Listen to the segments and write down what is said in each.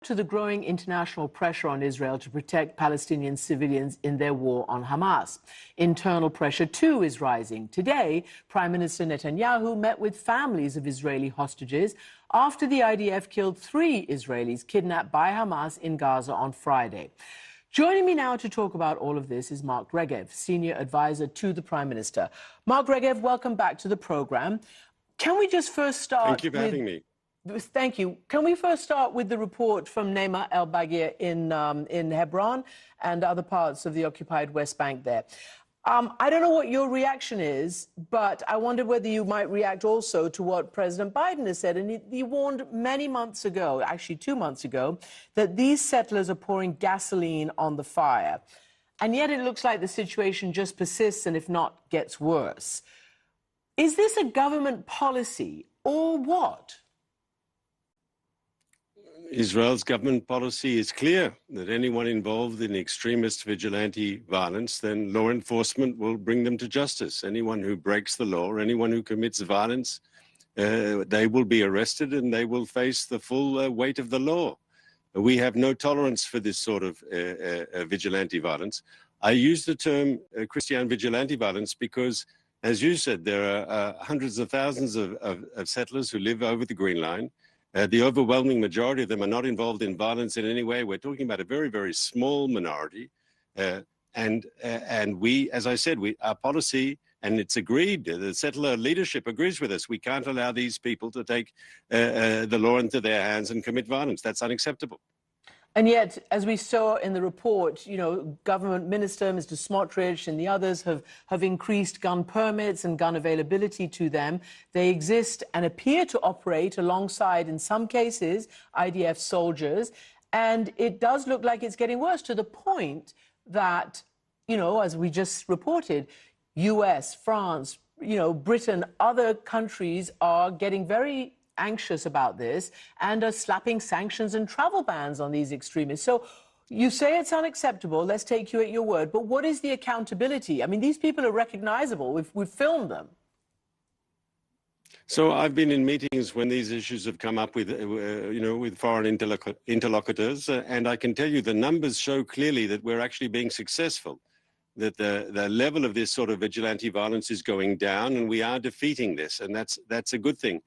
to the growing international pressure on Israel to protect Palestinian civilians in their war on Hamas. Internal pressure, too, is rising. Today, Prime Minister Netanyahu met with families of Israeli hostages after the IDF killed 3 Israelis kidnapped by Hamas in Gaza on Friday. Joining me now to talk about all of this is Mark Regev, Senior Advisor to the Prime Minister. Mark Regev, welcome back to the program. Can we just first start Thank you for having me. Thank you. Can we first start with the report from Neymar el-Bagir in Hebron and other parts of the occupied West Bank there? I don't know what your reaction is, but I wonder whether you might react also to what President Biden has said. And he warned many months ago, actually 2 months ago, that these settlers are pouring gasoline on the fire. And yet it looks like the situation just persists and, if not, gets worse. Is this a government policy or what? Israel's government policy is clear that anyone involved in extremist vigilante violence, then law enforcement will bring them to justice. Anyone who breaks the law, anyone who commits violence, they will be arrested and they will face the full weight of the law. We have no tolerance for this sort of vigilante violence. I use the term Christiane vigilante violence because, as you said, there are hundreds of thousands of settlers who live over the Green Line. The overwhelming majority of them are not involved in violence in any way. We're talking about a very, very small minority. And we, as I said, our policy, and it's agreed, the settler leadership agrees with us. We can't allow these people to take the law into their hands and commit violence. That's unacceptable. And yet, as we saw in the report, you know, government minister, Mr. Smotrich, and the others have increased gun permits and gun availability to them. They exist and appear to operate alongside, in some cases, IDF soldiers. And it does look like it's getting worse, to the point that, you know, as we just reported, US, France, you know, Britain, other countries are getting very anxious about this and are slapping sanctions and travel bans on these extremists. So you say it's unacceptable. Let's take you at your word. But what is the accountability? I mean, these people are recognizable. We've filmed them. So I've been in meetings when these issues have come up with, you know, with foreign interlocutors, and I can tell you the numbers show clearly that we're actually being successful, that the level of this sort of vigilante violence is going down, and we are defeating this, and that's a good thing.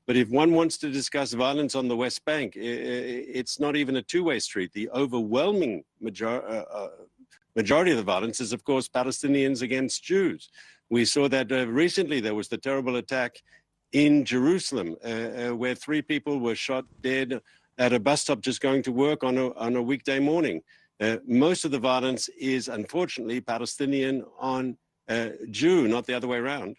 But if one wants to discuss violence on the West Bank, it's not even a two-way street. The overwhelming majority of the violence is, of course, Palestinians against Jews. We saw that recently there was the terrible attack in Jerusalem where 3 people were shot dead at a bus stop just going to work on a weekday morning. Most of the violence is, unfortunately, Palestinian on Jew, not the other way around.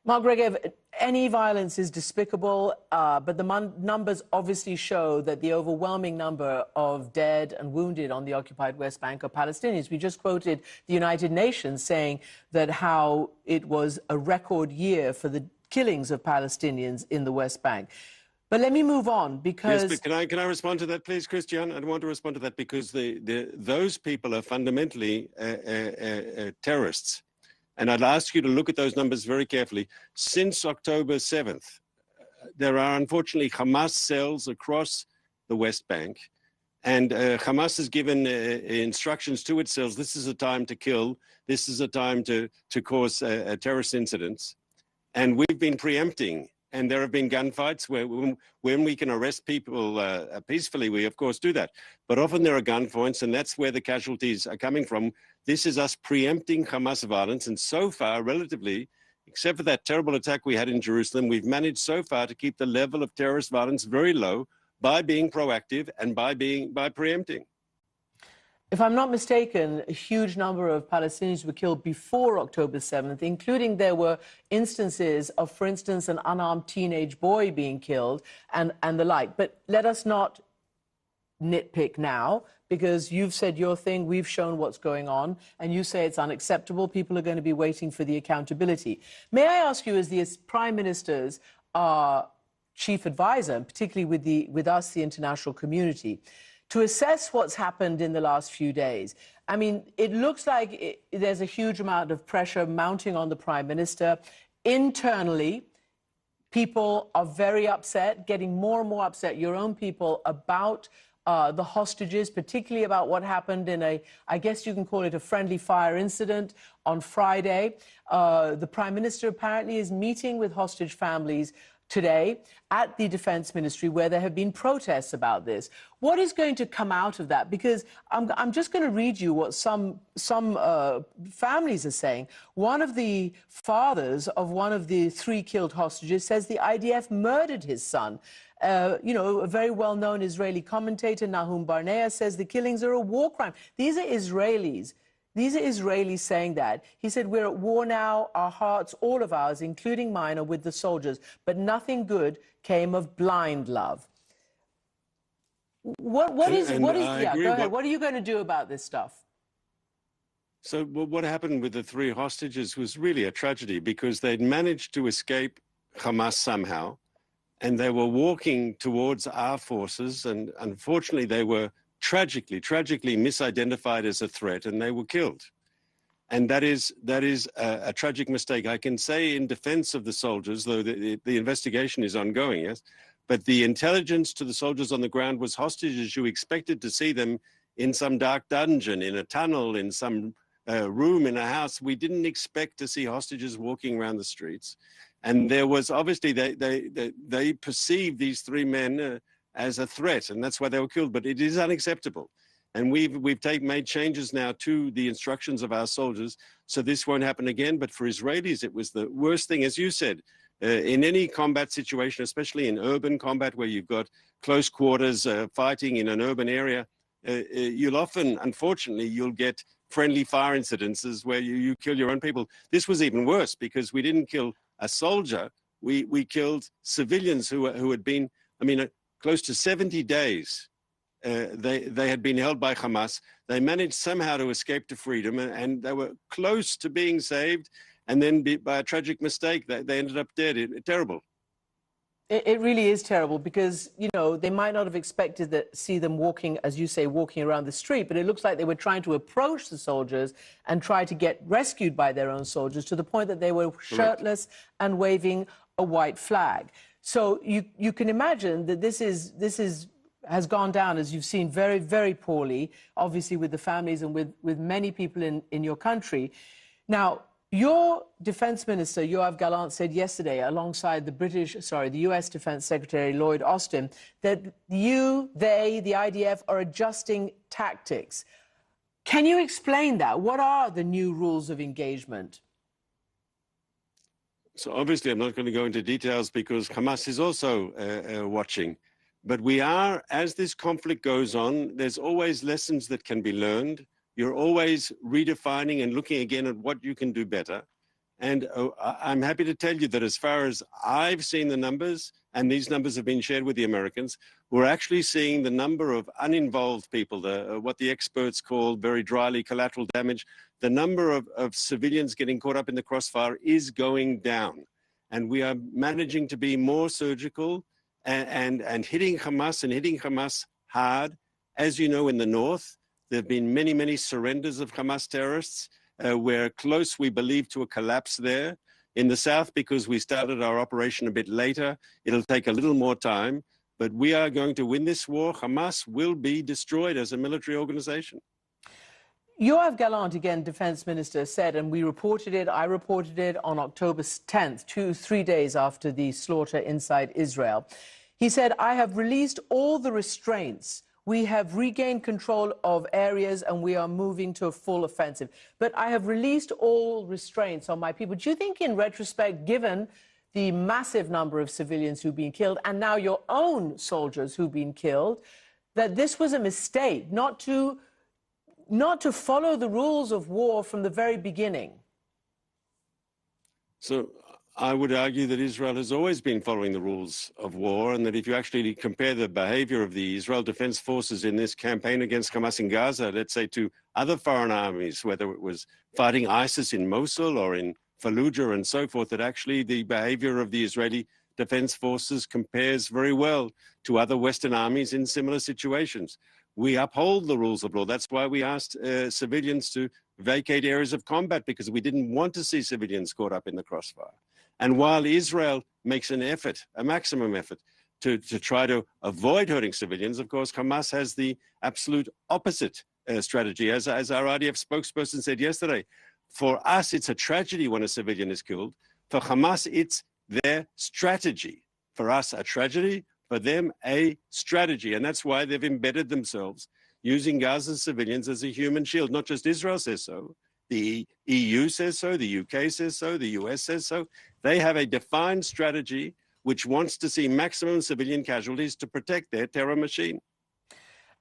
Mark Regev, any violence is despicable, but the numbers obviously show that the overwhelming number of dead and wounded on the occupied West Bank are Palestinians. We just quoted the United Nations saying that how it was a record year for the killings of Palestinians in the West Bank. But let me move on, because... Yes, but can I respond to that, please, Christiane? I want to respond to that because those people are fundamentally terrorists. And I'd ask you to look at those numbers very carefully. Since October 7th, there are unfortunately Hamas cells across the West Bank. And Hamas has given instructions to its cells. This is a time to kill. This is a time to cause terrorist incidents. And we've been preempting. And there have been gunfights where when we can arrest people peacefully, we, of course, do that. But often there are gunfights, and that's where the casualties are coming from. This is us preempting Hamas violence. And so far, relatively, except for that terrible attack we had in Jerusalem, we've managed so far to keep the level of terrorist violence very low by being proactive and by preempting. If I'm not mistaken, a huge number of Palestinians were killed before October 7th, including there were instances of, for instance, an unarmed teenage boy being killed and the like. But let us not nitpick now, because you've said your thing, we've shown what's going on, and you say it's unacceptable. People are going to be waiting for the accountability. May I ask you, as the Prime Minister's chief advisor, and particularly with us, the international community, to assess what's happened in the last few days? I mean, it looks like there's a huge amount of pressure mounting on the Prime Minister. Internally, people are very upset, getting more and more upset, your own people, about the hostages, particularly about what happened in a, I guess you can call it a friendly fire incident on Friday. The Prime Minister apparently is meeting with hostage families today at the Defense Ministry, where there have been protests about this. What is going to come out of that? Because I'm just going to read you what some families are saying. One of the fathers of one of the 3 killed hostages says the IDF murdered his son. You know, a very well-known Israeli commentator, Nahum Barnea, says the killings are a war crime. These are Israelis. These are Israelis saying that. He said, we're at war now. Our hearts, all of ours, including mine, are with the soldiers. But nothing good came of blind love. What is, yeah, go ahead. What are you going to do about this stuff? So what happened with the 3 hostages was really a tragedy, because they'd managed to escape Hamas somehow, and they were walking towards our forces, and unfortunately they were tragically misidentified as a threat, and they were killed. And that is a tragic mistake. I can say in defense of the soldiers, though the investigation is ongoing, yes, but the intelligence to the soldiers on the ground was hostages. You expected to see them in some dark dungeon, in a tunnel, in some room in a house. We didn't expect to see hostages walking around the streets. And there was obviously, they perceived these 3 men as a threat, and that's why they were killed. But it is unacceptable. And we've made changes now to the instructions of our soldiers, so this won't happen again. But for Israelis, it was the worst thing, as you said, in any combat situation, especially in urban combat where you've got close quarters fighting in an urban area. You'll often, unfortunately, you'll get friendly fire incidences where you kill your own people. This was even worse, because we didn't kill a soldier. We killed civilians who had been, I mean, close to 70 days. They had been held by Hamas. They managed somehow to escape to freedom, and they were close to being saved. And then by a tragic mistake, they ended up dead. Terrible. It really is terrible, because, you know, they might not have expected to see them walking, as you say, walking around the street, but it looks like they were trying to approach the soldiers and try to get rescued by their own soldiers, to the point that they were shirtless and waving a white flag. So you can imagine that this has gone down, as you've seen, very, very poorly, obviously with the families and with many people in your country. Now, your Defense Minister, Yoav Gallant, said yesterday, alongside the US Defense Secretary Lloyd Austin, that the IDF are adjusting tactics. Can you explain that? What are the new rules of engagement? So obviously, I'm not going to go into details, because Hamas is also watching. But we are, as this conflict goes on, there's always lessons that can be learned. You're always redefining and looking again at what you can do better. And I'm happy to tell you that as far as I've seen the numbers, and these numbers have been shared with the Americans, we're actually seeing the number of uninvolved people, what the experts call very dryly collateral damage. The number of civilians getting caught up in the crossfire is going down. And we are managing to be more surgical and hitting Hamas hard. As you know, in the north, there have been many, many surrenders of Hamas terrorists. We're close, we believe, to a collapse there. In the south, because we started our operation a bit later, it'll take a little more time. But we are going to win this war. Hamas will be destroyed as a military organization. Yoav Gallant, again, Defense Minister, said, and we reported it, I reported it on October 10th, 3 days after the slaughter inside Israel. He said, I have released all the restraints. We have regained control of areas, and we are moving to a full offensive. But I have released all restraints on my people. Do you think, in retrospect, given the massive number of civilians who've been killed, and now your own soldiers who've been killed, that this was a mistake, not to follow the rules of war from the very beginning? So I would argue that Israel has always been following the rules of war, and that if you actually compare the behavior of the Israel Defense Forces in this campaign against Hamas in Gaza, let's say, to other foreign armies, whether it was fighting ISIS in Mosul or in Fallujah and so forth, that actually the behavior of the Israeli Defense Forces compares very well to other Western armies in similar situations. We uphold the rules of law. That's why we asked civilians to vacate areas of combat, because we didn't want to see civilians caught up in the crossfire. And while Israel makes an effort, a maximum effort, to try to avoid hurting civilians. Of course, Hamas has the absolute opposite strategy. As our IDF spokesperson said yesterday, for us, it's a tragedy when a civilian is killed. For Hamas, it's their strategy. For us, a tragedy. For them, a strategy. And that's why they've embedded themselves using Gaza's civilians as a human shield. Not just Israel says so. The EU says so. The UK says so. The US says so. They have a defined strategy which wants to see maximum civilian casualties to protect their terror machine.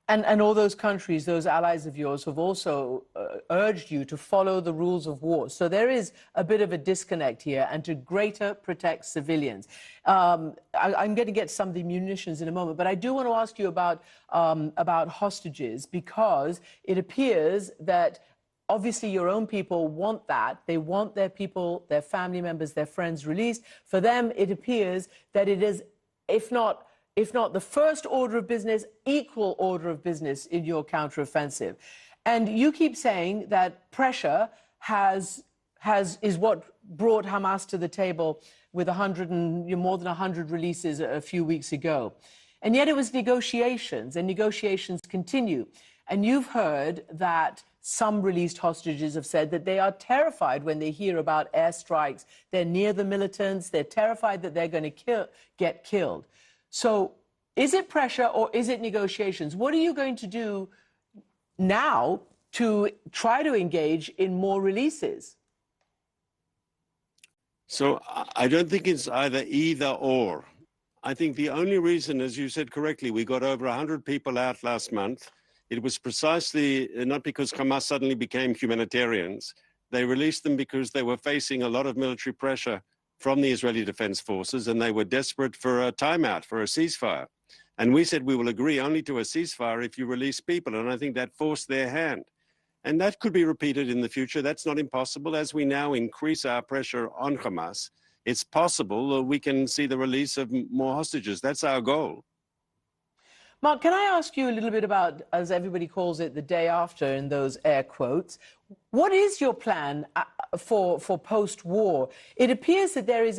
And all those countries, those allies of yours, have also urged you to follow the rules of war. So there is a bit of a disconnect here, and to greater protect civilians. I'm going to get some of the munitions in a moment, but I do want to ask you about hostages, because it appears that obviously your own people want that. They want their people, their family members, their friends released. For them, it appears that it is, if not the first order of business, equal order of business in your counteroffensive. And you keep saying that pressure is what brought Hamas to the table with more than 100 releases a few weeks ago. And yet it was negotiations, and negotiations continue. And you've heard that some released hostages have said that they are terrified when they hear about airstrikes. They're near the militants. They're terrified that they're going to get killed. So is it pressure or is it negotiations? What are you going to do now to try to engage in more releases? So I don't think it's either or. I think the only reason, as you said correctly, we got over 100 people out last month. It was precisely not because Hamas suddenly became humanitarians. They released them because they were facing a lot of military pressure from the Israeli Defense Forces, and they were desperate for a timeout, for a ceasefire. And we said we will agree only to a ceasefire if you release people, and I think that forced their hand. And that could be repeated in the future. That's not impossible. As we now increase our pressure on Hamas, it's possible we can see the release of more hostages. That's our goal. Mark, can I ask you a little bit about, as everybody calls it, the day after, in those air quotes? What is your plan for post-war? It appears that there's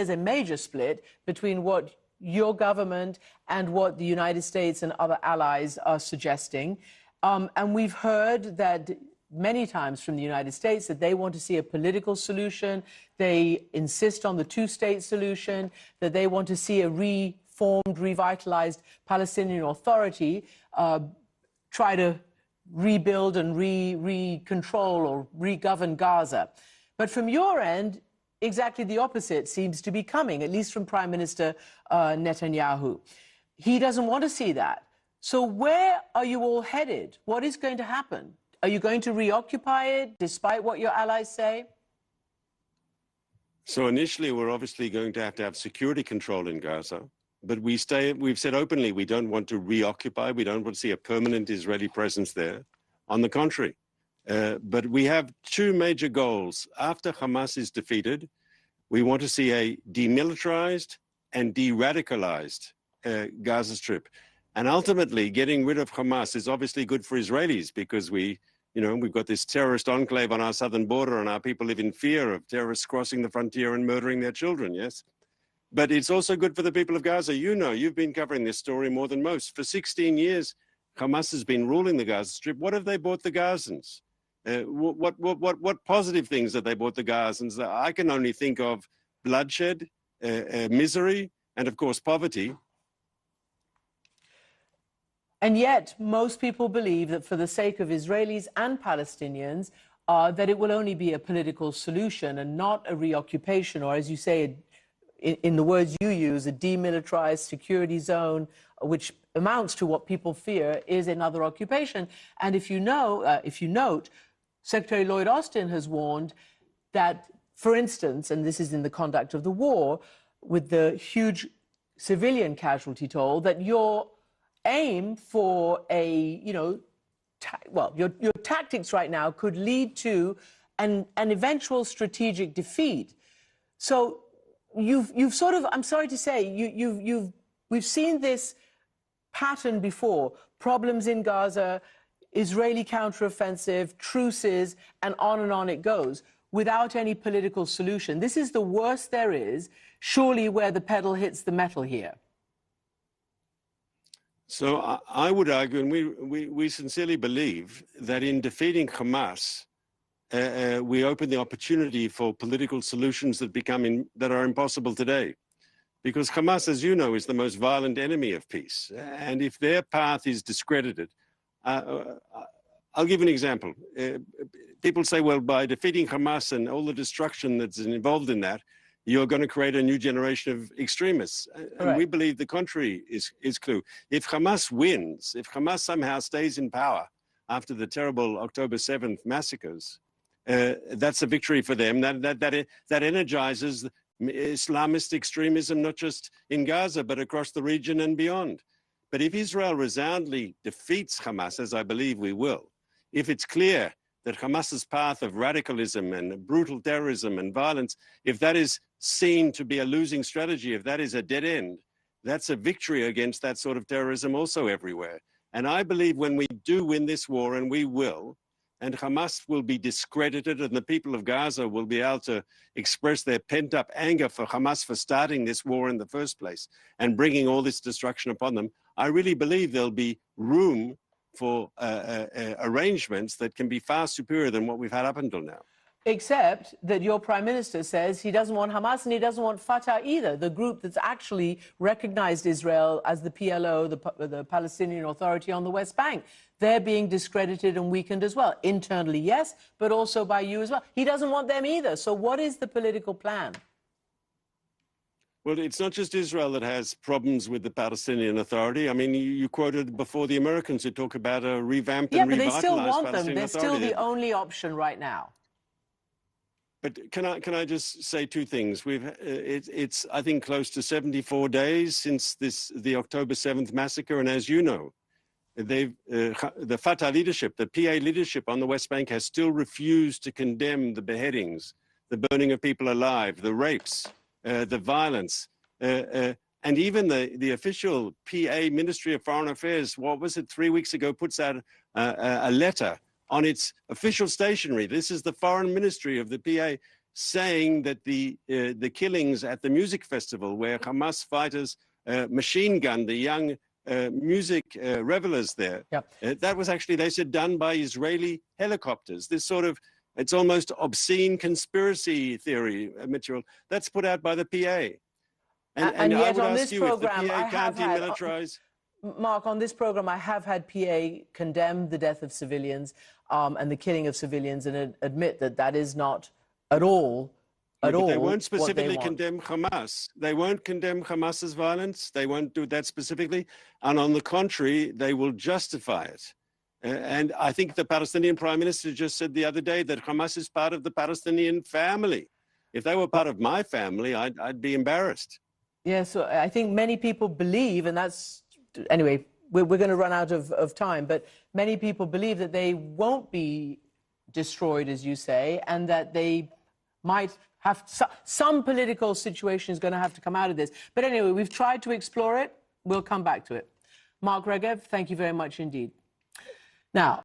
a major split between what your government and what the United States and other allies are suggesting. And we've heard that many times from the United States that they want to see a political solution. They insist on the two-state solution, that they want to see a reformed, revitalized Palestinian Authority try to rebuild and re-control or re-govern Gaza. But from your end, exactly the opposite seems to be coming, at least from Prime Minister Netanyahu. He doesn't want to see that. So where are you all headed? What is going to happen? Are you going to reoccupy it, despite what your allies say? So initially, we're obviously going to have security control in Gaza. But we've said openly we don't want to reoccupy. We don't want to see a permanent Israeli presence there. On the contrary. But we have two major goals. After Hamas is defeated, we want to see a demilitarized and de-radicalized Gaza Strip. And ultimately, getting rid of Hamas is obviously good for Israelis, because we've got this terrorist enclave on our southern border, and our people live in fear of terrorists crossing the frontier and murdering their children, yes? But it's also good for the people of Gaza. You've been covering this story more than most. For 16 years, Hamas has been ruling the Gaza Strip. What have they bought the Gazans? What positive things have they bought the Gazans? I can only think of bloodshed, misery, and of course, poverty. And yet, most people believe that for the sake of Israelis and Palestinians, that it will only be a political solution and not a reoccupation, or as you say, in the words you use, a demilitarized security zone, which amounts to what people fear is another occupation. And if you note, Secretary Lloyd Austin has warned that, for instance, and this is in the conduct of the war, with the huge civilian casualty toll, that your aim for your tactics right now could lead to an eventual strategic defeat. So you've sort of, I'm sorry to say, we've seen this pattern before: problems in Gaza, Israeli counteroffensive, truces, and on it goes. without any political solution. This is the worst there is, surely, where the pedal hits the metal here. So I would argue, and we sincerely believe, that in defeating Hamas, we open the opportunity for political solutions that are impossible today. Because Hamas, as you know, is the most violent enemy of peace. And if their path is discredited, I'll give an example. People say, well, by defeating Hamas and all the destruction that's involved in that, you're going to create a new generation of extremists. And we believe the contrary is true. If Hamas wins, if Hamas somehow stays in power after the terrible October 7th massacres, that's a victory for them. That energizes Islamist extremism, not just in Gaza, but across the region and beyond. But if Israel resoundingly defeats Hamas, as I believe we will, if it's clear that Hamas's path of radicalism and brutal terrorism and violence, if that is seen to be a losing strategy, if that is a dead end, that's a victory against that sort of terrorism also everywhere. And I believe when we do win this war, and we will, and Hamas will be discredited, and the people of Gaza will be able to express their pent-up anger for Hamas for starting this war in the first place and bringing all this destruction upon them, I really believe there'll be room for arrangements that can be far superior than what we've had up until now. Except that your prime minister says he doesn't want Hamas and he doesn't want Fatah either, the group that's actually recognized Israel as the PLO, the Palestinian Authority on the West Bank. They're being discredited and weakened as well. Internally, yes, but also by you as well. He doesn't want them either. So what is the political plan? Well, it's not just Israel that has problems with the Palestinian Authority. I mean, you quoted before the Americans who talk about a revamped and revitalized Palestinian Authority. Yeah, but they still want them. They're still the only option right now. But can I just say two things? It's I think close to 74 days since the October 7th massacre, and as you know, the Fatah leadership, the PA leadership on the West Bank has still refused to condemn the beheadings, the burning of people alive, the rapes, the violence, and even the official PA Ministry of Foreign Affairs, what was it, 3 weeks ago, puts out a letter on its official stationery. This is the foreign ministry of the PA, saying that the killings at the music festival where Hamas fighters machine gunned the young music revelers there, that was actually, they said, done by Israeli helicopters. This sort of, it's almost obscene conspiracy theory material that's put out by the PA. And yet I would on ask this you, program, if the PA can't demilitarize... Mark, on this program, I have had PA condemn the death of civilians and the killing of civilians and admit that that is not at all They won't specifically condemn Hamas. They won't condemn Hamas's violence. They won't do that specifically. And on the contrary, they will justify it. And I think the Palestinian Prime Minister just said the other day that Hamas is part of the Palestinian family. If they were part of my family, I'd be embarrassed. Yeah, so I think many people believe, and that's... Anyway, we're going to run out of time, but many people believe that they won't be destroyed, as you say, and that they might have... Some political situation is going to have to come out of this. But anyway, we've tried to explore it. We'll come back to it. Mark Regev, thank you very much indeed. Now...